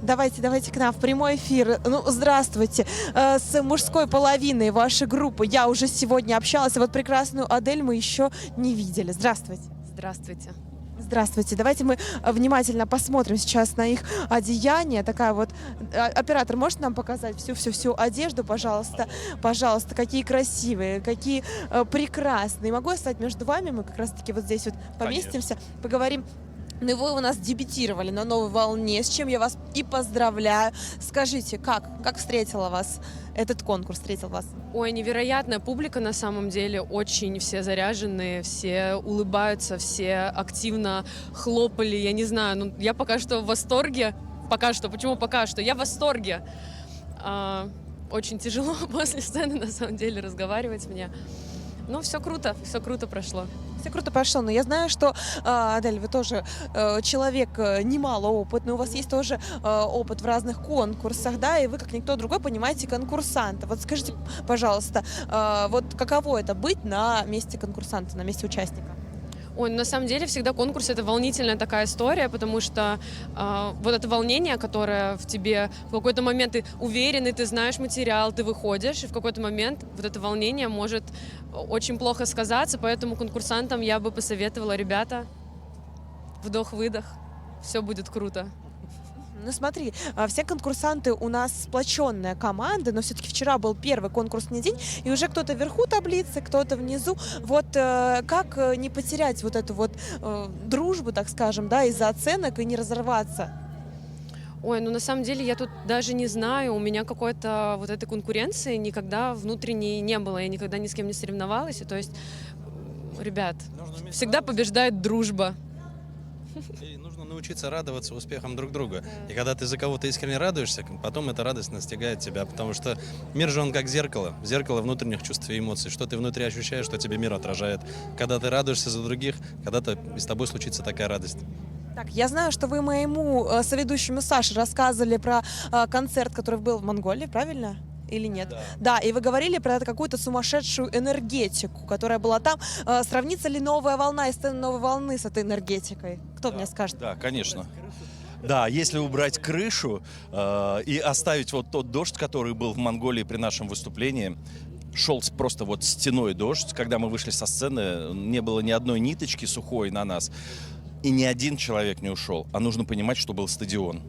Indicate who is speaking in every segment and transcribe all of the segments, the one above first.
Speaker 1: Давайте к нам в прямой эфир. Ну, здравствуйте. С мужской половиной вашей группы я уже сегодня общалась, а вот прекрасную Адель мы еще не видели. Здравствуйте.
Speaker 2: Здравствуйте.
Speaker 1: Здравствуйте. Давайте мы внимательно посмотрим сейчас на их одеяние. Такая вот... Оператор, может нам показать всю одежду, пожалуйста? Пожалуйста, какие красивые, какие прекрасные. Могу я стать между вами? Мы как раз-таки вот здесь вот поместимся, поговорим. Ну, вы у нас дебютировали на «Новой волне», с чем я вас и поздравляю. Скажите, как встретила вас этот конкурс, встретил вас?
Speaker 2: Ой, невероятная публика на самом деле, очень все заряженные, все улыбаются, все активно хлопали, я не знаю, ну я пока что в восторге, почему пока что? Я в восторге. Очень тяжело после сцены на самом деле разговаривать мне. Ну, все круто прошло.
Speaker 1: Все круто прошло, но я знаю, что, Адель, вы тоже человек немало опытный, у вас есть тоже опыт в разных конкурсах, да, и вы, как никто другой, понимаете конкурсанта. Вот скажите, пожалуйста, вот каково это быть на месте конкурсанта, на месте участника?
Speaker 2: Ой, ну, на самом деле всегда конкурс — это волнительная такая история, потому что вот это волнение, которое в тебе в какой-то момент ты уверенный, ты знаешь материал, ты выходишь, и в какой-то момент вот это волнение может очень плохо сказаться, поэтому конкурсантам я бы посоветовала: ребята, вдох-выдох, все будет круто.
Speaker 1: Ну смотри, все конкурсанты у нас сплоченная команда, но все-таки вчера был первый конкурсный день, и уже кто-то вверху таблицы, кто-то внизу. Вот как не потерять вот эту вот дружбу, так скажем, да, из-за оценок и не разорваться?
Speaker 2: Ой, ну на самом деле я тут даже не знаю, у меня какой-то вот этой конкуренции никогда внутренней не было, я никогда ни с кем не соревновалась, и то есть, ребят, всегда побеждает дружба.
Speaker 3: И нужно научиться радоваться успехам друг друга. И когда ты за кого-то искренне радуешься, потом эта радость настигает тебя, потому что мир же он как зеркало внутренних чувств и эмоций. Что ты внутри ощущаешь, что тебе мир отражает. Когда ты радуешься за других, когда-то и с тобой случится такая радость.
Speaker 1: Так, я знаю, что вы моему соведущему Саше рассказывали про концерт, который был в Монголии, правильно? Или нет? Да, и вы говорили про какую-то сумасшедшую энергетику, которая была там. Сравнится ли «Новая волна» и сцена «Новой волны» с этой энергетикой? Кто мне скажет?
Speaker 4: Да, конечно. Да, если убрать крышу и оставить вот тот дождь, который был в Монголии при нашем выступлении, шел просто вот стеной дождь. Когда мы вышли со сцены, не было ни одной ниточки сухой на нас. И ни один человек не ушел. А нужно понимать, что был стадион.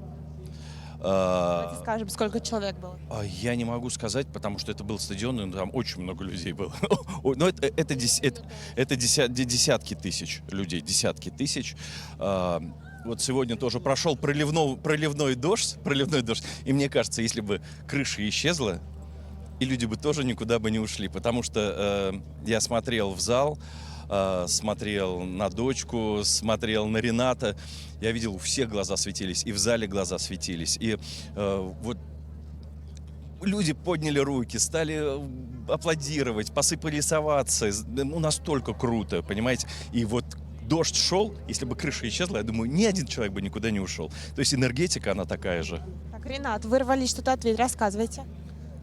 Speaker 1: Давайте скажем, сколько человек было.
Speaker 4: Я не могу сказать, потому что это был стадион, и там очень много людей было. Но это десятки тысяч людей, десятки тысяч. Вот сегодня тоже прошел проливной дождь, и мне кажется, если бы крыша исчезла, и люди бы тоже никуда бы не ушли, потому что я смотрел в зал, смотрел на дочку, смотрел на Рената. Я видел, у всех глаза светились, и в зале глаза светились. И вот люди подняли руки, стали аплодировать, посыпались овации. Ну, настолько круто, понимаете? И вот дождь шел, если бы крыша исчезла, я думаю, ни один человек бы никуда не ушел. То есть энергетика, она такая же.
Speaker 1: Так, Ренат, вы рвались что-то ответить, рассказывайте.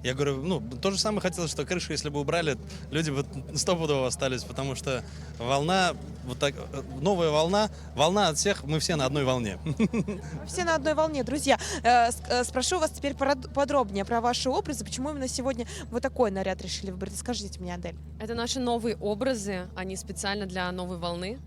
Speaker 3: Я говорю, ну, то же самое хотелось, что крышу, если бы убрали, люди бы стопудово остались, потому что волна, вот так, новая волна от всех, мы все на одной волне.
Speaker 1: Мы все на одной волне, друзья. Спрошу вас теперь подробнее про ваши образы. Почему именно сегодня вы такой наряд решили выбрать? Скажите мне, Адель.
Speaker 2: Это наши новые образы, они специально для «Новой волны».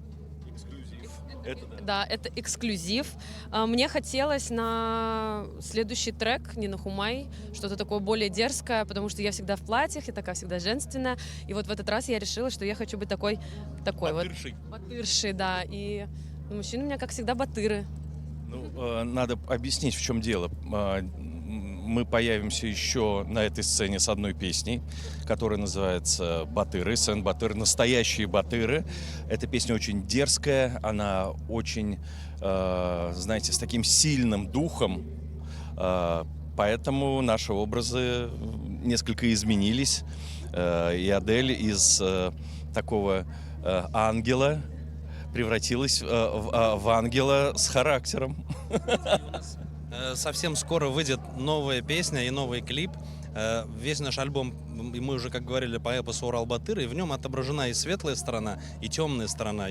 Speaker 2: Да, это эксклюзив. Мне хотелось на следующий трек «Не нахумай» что-то такое более дерзкое, потому что я всегда в платьях, я такая всегда женственная. И вот в этот раз я решила, что я хочу быть такой
Speaker 4: Батыршей.
Speaker 2: вот батыршей, да. И мужчины у меня, как всегда, батыры.
Speaker 4: Ну, надо объяснить, в чем дело. Мы появимся еще на этой сцене с одной песней, которая называется «Батыры», Сен-Батыр, настоящие батыры. Эта песня очень дерзкая, она очень, знаете, с таким сильным духом, поэтому наши образы несколько изменились. И Адель из такого ангела превратилась в ангела с характером.
Speaker 3: Совсем скоро выйдет новая песня и новый клип. Весь наш альбом и мы уже, как говорили, по эпосу Урал-Батыр, и в нем отображена и светлая сторона, и темная сторона.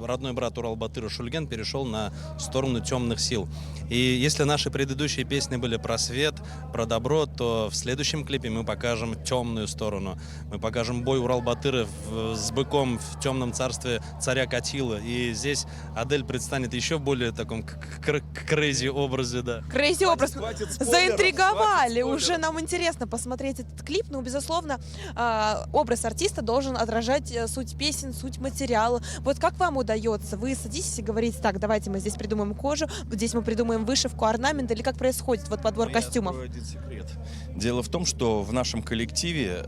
Speaker 3: Родной брат Урал-Батыра Шульген перешел на сторону темных сил. И если наши предыдущие песни были про свет, про добро, то в следующем клипе мы покажем темную сторону. Мы покажем бой Урал-Батыра с быком в темном царстве царя Катила. И здесь Адель предстанет еще в более таком крейзи образе, да.
Speaker 1: Крейзи образ.
Speaker 4: Хватит спойлеров,
Speaker 1: Заинтриговали.
Speaker 4: хватит
Speaker 1: Уже
Speaker 4: спойлеров.
Speaker 1: нам интересно посмотреть этот клип. Ну, безусловно, образ артиста должен отражать суть песен, суть материала. Вот как вам удается? Вы садитесь и говорите: так, давайте мы здесь придумаем кожу, здесь мы придумаем вышивку, орнамент, или как происходит вот подбор
Speaker 4: Ну,
Speaker 1: костюмов?
Speaker 4: Я открою один секрет. Дело в том, что в нашем коллективе,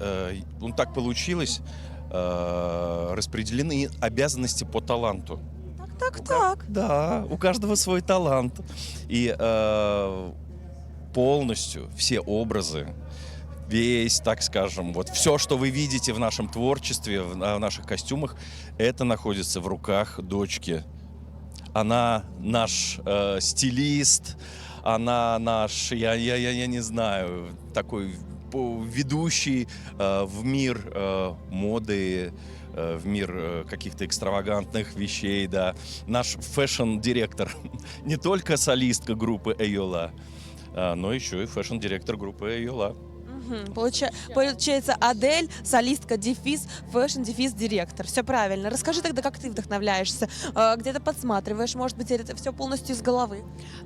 Speaker 4: так получилось, распределены обязанности по таланту.
Speaker 1: Так.
Speaker 4: Да, у каждого свой талант. И полностью все образы, весь, так скажем, вот все, что вы видите в нашем творчестве, в наших костюмах, это находится в руках дочки. Она наш стилист, она наш, я не знаю, такой ведущий в мир моды, в мир каких-то экстравагантных вещей, да. Наш фэшн-директор, не только солистка группы Эйола, но еще и фэшн-директор группы Эйола.
Speaker 1: Получается, Адель, солистка, дефис, фэшн, дефис, директор. Все правильно. Расскажи тогда, как ты вдохновляешься, где-то подсматриваешь, может быть, это все полностью из головы?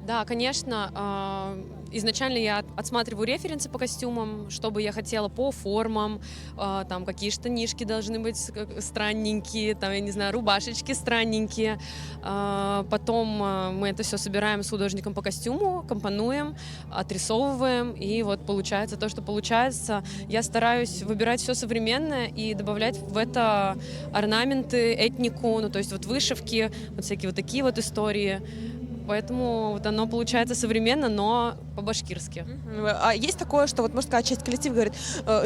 Speaker 2: Да, конечно. Изначально я отсматриваю референсы по костюмам, что бы я хотела по формам, там какие штанишки должны быть странненькие, там, я не знаю, рубашечки странненькие. Потом мы это все собираем с художником по костюму, компонуем, отрисовываем, и вот получается то, что получается. Я стараюсь выбирать все современное и добавлять в это орнаменты, этнику, ну то есть вот вышивки, вот всякие вот такие вот истории. Поэтому вот оно получается современно, но по-башкирски.
Speaker 1: А есть такое, что вот, можно сказать, часть коллектива говорит: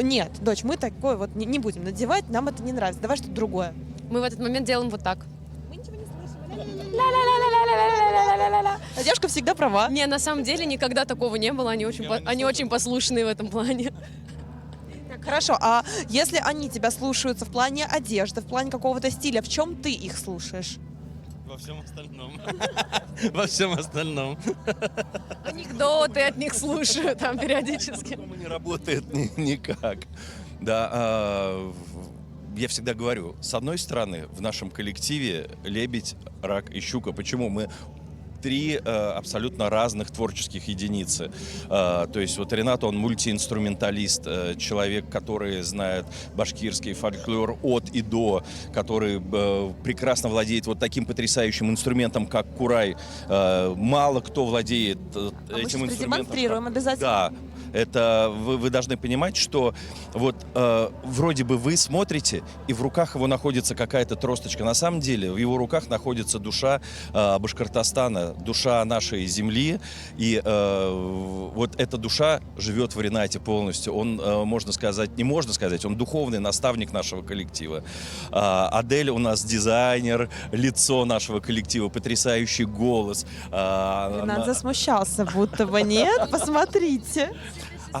Speaker 1: нет, дочь, мы такое вот не будем надевать, нам это не нравится, давай что-то другое.
Speaker 2: Мы в этот момент делаем вот так.
Speaker 1: А девушка всегда права.
Speaker 2: Не, на самом деле никогда такого не было, они очень послушные в этом плане.
Speaker 1: Так, хорошо, а если они тебя слушаются в плане одежды, в плане какого-то стиля, в чем ты их слушаешь?
Speaker 3: Во всем остальном. Во всем остальном.
Speaker 2: Анекдоты от них слушаю там периодически.
Speaker 4: По-другому не работает никак. Да, я всегда говорю, с одной стороны, в нашем коллективе лебедь, рак и щука. Почему? Мы три абсолютно разных творческих единицы. То есть вот Ренат, он мультиинструменталист, человек, который знает башкирский фольклор от и до, который прекрасно владеет вот таким потрясающим инструментом, как курай. Мало кто владеет этим
Speaker 1: Мы
Speaker 4: инструментом.
Speaker 1: продемонстрируем обязательно.
Speaker 4: Да. Это вы должны понимать, что вот вроде бы вы смотрите, и в руках его находится какая-то тросточка. На самом деле в его руках находится душа Башкортостана, душа нашей земли. И вот эта душа живет в Ренате полностью. Он, можно сказать, не можно сказать, он духовный наставник нашего коллектива. Адель у нас дизайнер, лицо нашего коллектива, потрясающий голос.
Speaker 1: Ренат засмущался, будто бы нет. Посмотрите.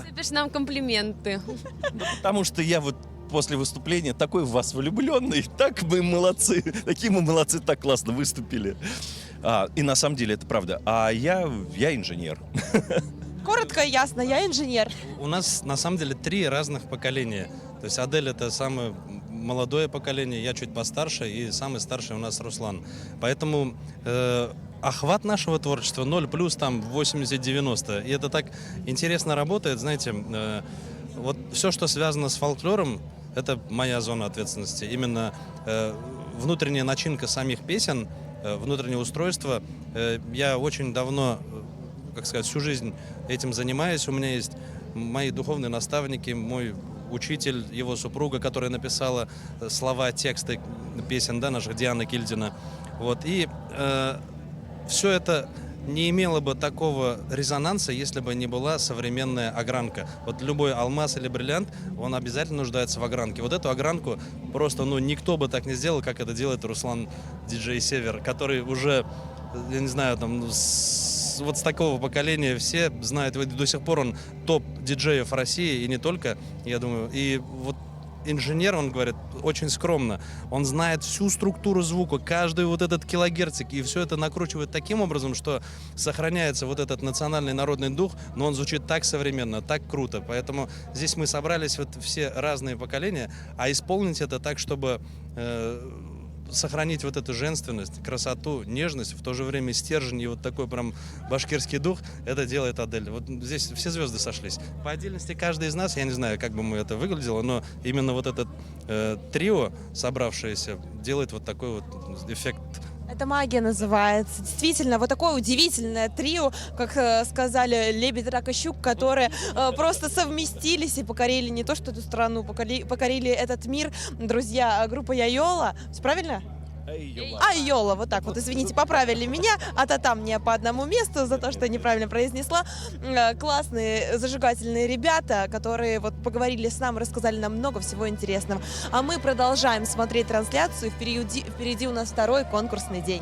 Speaker 2: Сыпешь нам комплименты.
Speaker 4: Потому что я вот после выступления такой в вас влюбленный, так мы молодцы, такие мы молодцы, так классно выступили. И на самом деле это правда. А я инженер.
Speaker 1: Коротко и ясно, я инженер.
Speaker 3: У нас на самом деле 3 разных поколения. То есть Адель — это самое молодое поколение, я чуть постарше, и самый старший у нас Руслан. Поэтому охват нашего творчества 0+, там 80-90. И это так интересно работает, знаете, вот все, что связано с фольклором, это моя зона ответственности. Именно внутренняя начинка самих песен, внутреннее устройство. Я очень давно, как сказать, всю жизнь этим занимаюсь. У меня есть мои духовные наставники, мой учитель, его супруга, которая написала слова, тексты песен, да, наших, Диана Кильдина. Вот. И все это не имело бы такого резонанса, если бы не была современная огранка. Вот любой алмаз или бриллиант, он обязательно нуждается в огранке. Вот эту огранку просто, никто бы так не сделал, как это делает Руслан диджей Север, который уже, я не знаю, там, вот с такого поколения все знают, вот до сих пор он топ диджеев России, и не только, я думаю. И вот инженер, он говорит, очень скромно, он знает всю структуру звука, каждый вот этот килогерцик, и все это накручивает таким образом, что сохраняется вот этот национальный народный дух, но он звучит так современно, так круто. Поэтому здесь мы собрались вот все разные поколения, а исполнить это так, чтобы сохранить вот эту женственность, красоту, нежность, в то же время стержень и вот такой прям башкирский дух, это делает Адель. Вот здесь все звезды сошлись. По отдельности каждый из нас, я не знаю, как бы мы это выглядело, но именно вот этот трио, собравшееся, делает вот такой вот эффект.
Speaker 1: Это магия называется. Действительно, вот такое удивительное трио, как сказали Лебедь, Рак и Щук, которые просто совместились и покорили не то что эту страну, покорили этот мир. Друзья, группа Йола. Все правильно? Йола, вот так вот, извините, поправили меня, там мне по одному месту за то, что я неправильно произнесла. Классные, зажигательные ребята, которые вот поговорили с нами, рассказали нам много всего интересного. А мы продолжаем смотреть трансляцию, впереди у нас второй конкурсный день.